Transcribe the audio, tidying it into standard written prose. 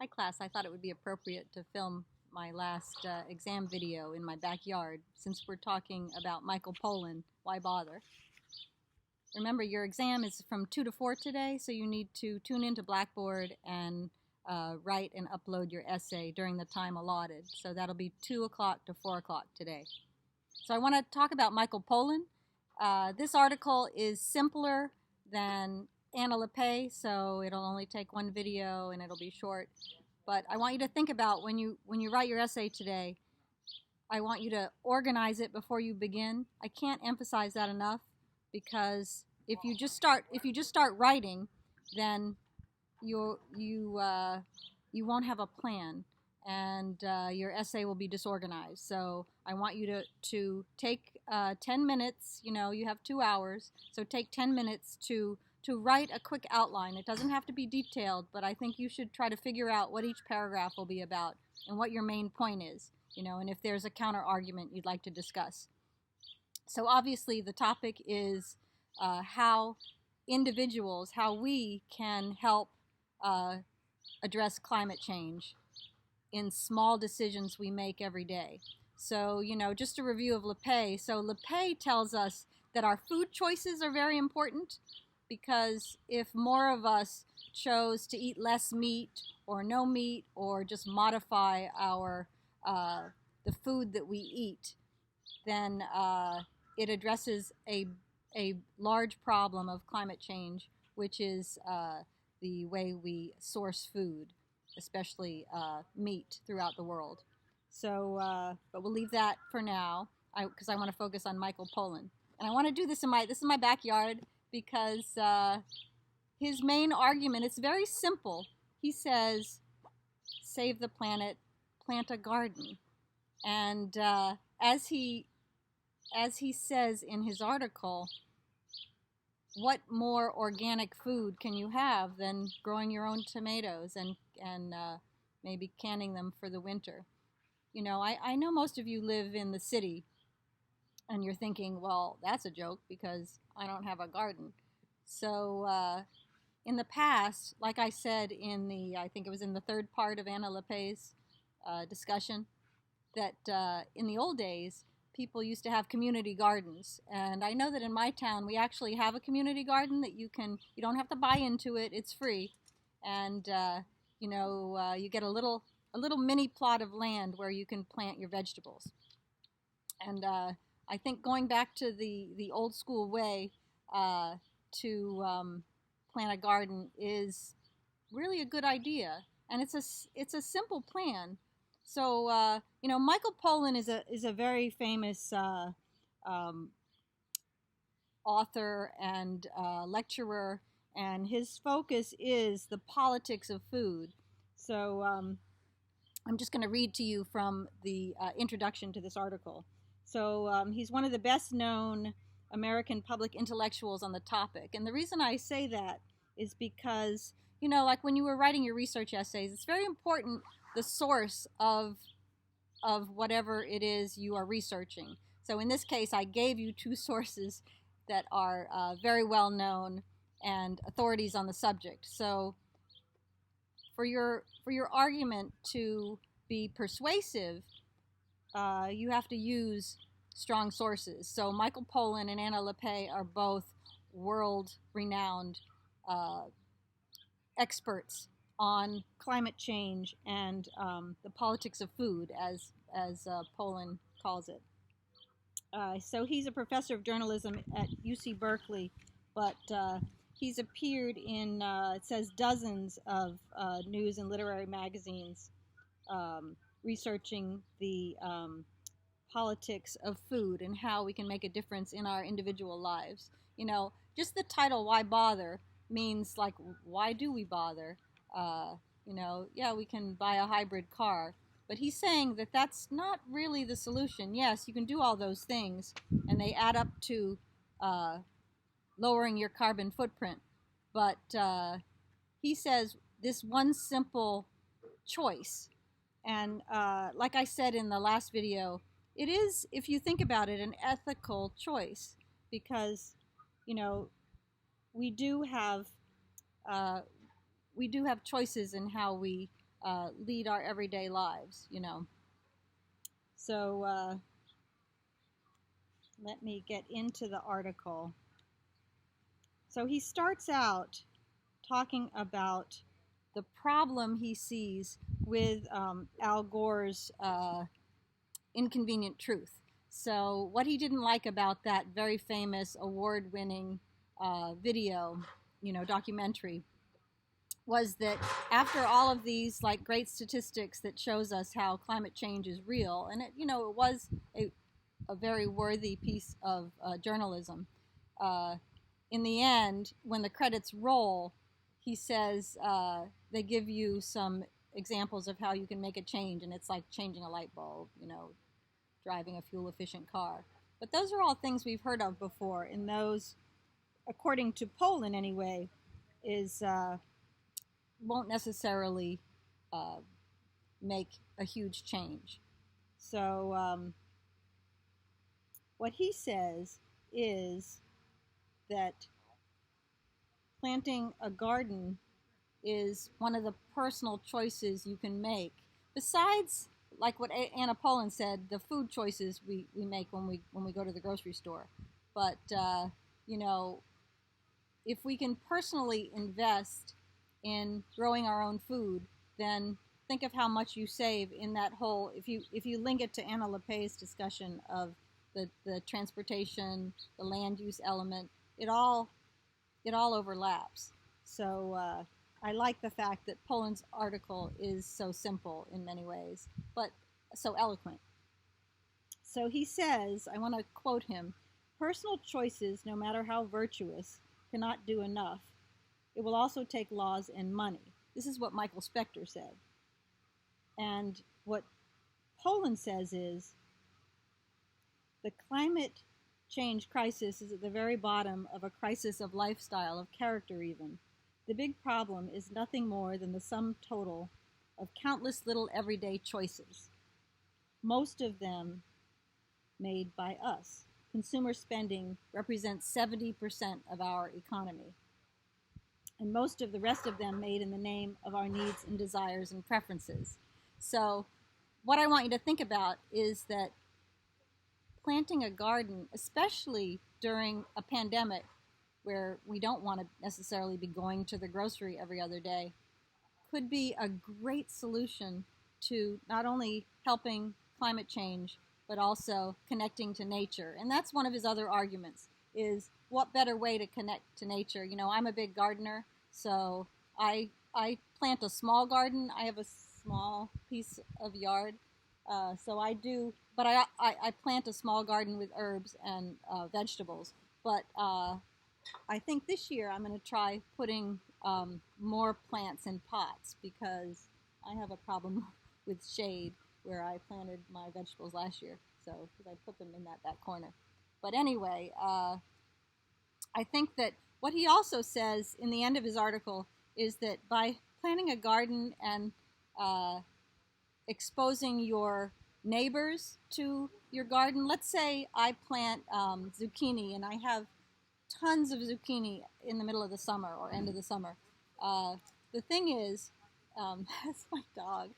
Hi class, I thought it would be appropriate to film my last exam video in my backyard since we're talking about Michael Pollan. Why bother? Remember, your exam is from 2 to 4 today, so you need to tune into Blackboard and write and upload your essay during the time allotted. So that'll be 2 o'clock to 4 o'clock today. So I want to talk about Michael Pollan. This article is simpler than Anna LePay, so it'll only take one video and it'll be short. But I want you to think about when you write your essay today, I want you to organize it before you begin. I can't emphasize that enough because if you just start writing, then you won't have a plan, and your essay will be disorganized. So I want you to take 10 minutes. You have 2 hours, so take 10 minutes to write a quick outline. It doesn't have to be detailed, but I think you should try to figure out what each paragraph will be about and what your main point is, and if there's a counter argument you'd like to discuss. So obviously the topic is how individuals, how we can help address climate change in small decisions we make every day. So, just a review of LePay. So LePay tells us that our food choices are very important, because if more of us chose to eat less meat or no meat, or just modify our the food that we eat, then it addresses a large problem of climate change, which is the way we source food, especially meat throughout the world. So, but we'll leave that for now, because I want to focus on Michael Pollan, and I want to do this in my backyard, because his main argument is very simple. He says, save the planet, plant a garden. And as he says in his article, what more organic food can you have than growing your own tomatoes and maybe canning them for the winter? I know most of you live in the city, and you're thinking, well, that's a joke because I don't have a garden. So in the past, like I said I think it was in the third part of Anna LePay's discussion, that in the old days, people used to have community gardens. And I know that in my town, we actually have a community garden that you don't have to buy into it, it's free. And you get a little mini plot of land where you can plant your vegetables. And I think going back to the old school way to plant a garden is really a good idea, and it's a simple plan. So Michael Pollan is a very famous author and lecturer, and his focus is the politics of food. So I'm just going to read to you from the introduction to this article. So he's one of the best known American public intellectuals on the topic. And the reason I say that is because, like when you were writing your research essays, it's very important the source of whatever it is you are researching. So in this case, I gave you 2 sources that are very well known and authorities on the subject. So for your argument to be persuasive, you have to use strong sources. So Michael Pollan and Anna LePay are both world-renowned experts on climate change and the politics of food, as Pollan calls it. So he's a professor of journalism at UC Berkeley, but he's appeared in, it says, dozens of news and literary magazines researching the politics of food and how we can make a difference in our individual lives. Just the title, Why Bother, means like, why do we bother? Yeah, we can buy a hybrid car, but he's saying that that's not really the solution. Yes, you can do all those things, and they add up to lowering your carbon footprint, but he says this one simple choice, and like I said in the last video, it is, if you think about it, an ethical choice, because we do have choices in how we lead our everyday lives, you know. So let me get into the article. So he starts out talking about the problem he sees with Al Gore's Inconvenient Truth. So what he didn't like about that very famous award-winning video, you know, documentary, was that after all of these like great statistics that shows us how climate change is real, and it, you know, it was a very worthy piece of journalism. In the end, when the credits roll, he says they give you some examples of how you can make a change, and it's like changing a light bulb, you know, driving a fuel-efficient car. But those are all things we've heard of before, and those, according to Pollan anyway, is won't necessarily make a huge change. So what he says is that planting a garden is one of the personal choices you can make. Besides, like what Anna Pollan said, the food choices we make when we go to the grocery store. But you know, if we can personally invest in growing our own food, then think of how much you save in that whole. If you link it to Anna LePay's discussion of the transportation, the land use element, it all overlaps. So I like the fact that Pollan's article is so simple in many ways, but so eloquent. So he says, I want to quote him, "Personal choices, no matter how virtuous, cannot do enough. It will also take laws and money." This is what Michael Spector said. And what Pollan says is, the climate change crisis is at the very bottom of a crisis of lifestyle, of character even. The big problem is nothing more than the sum total of countless little everyday choices, most of them made by us. Consumer spending represents 70% of our economy, and most of the rest of them made in the name of our needs and desires and preferences. So what I want you to think about is that planting a garden, especially during a pandemic where we don't want to necessarily be going to the grocery every other day, could be a great solution to not only helping climate change, but also connecting to nature. And that's one of his other arguments, is what better way to connect to nature? You know, I'm a big gardener, so I plant a small garden. I have a small piece of yard, so I do, but I plant a small garden with herbs and vegetables. But I think this year I'm going to try putting more plants in pots, because I have a problem with shade where I planted my vegetables last year, so because I put them in that back corner. But anyway, I think that what he also says in the end of his article is that by planting a garden and exposing your neighbors to your garden, let's say I plant zucchini, and I have tons of zucchini in the middle of the summer or end of the summer. The thing is, that's my dog.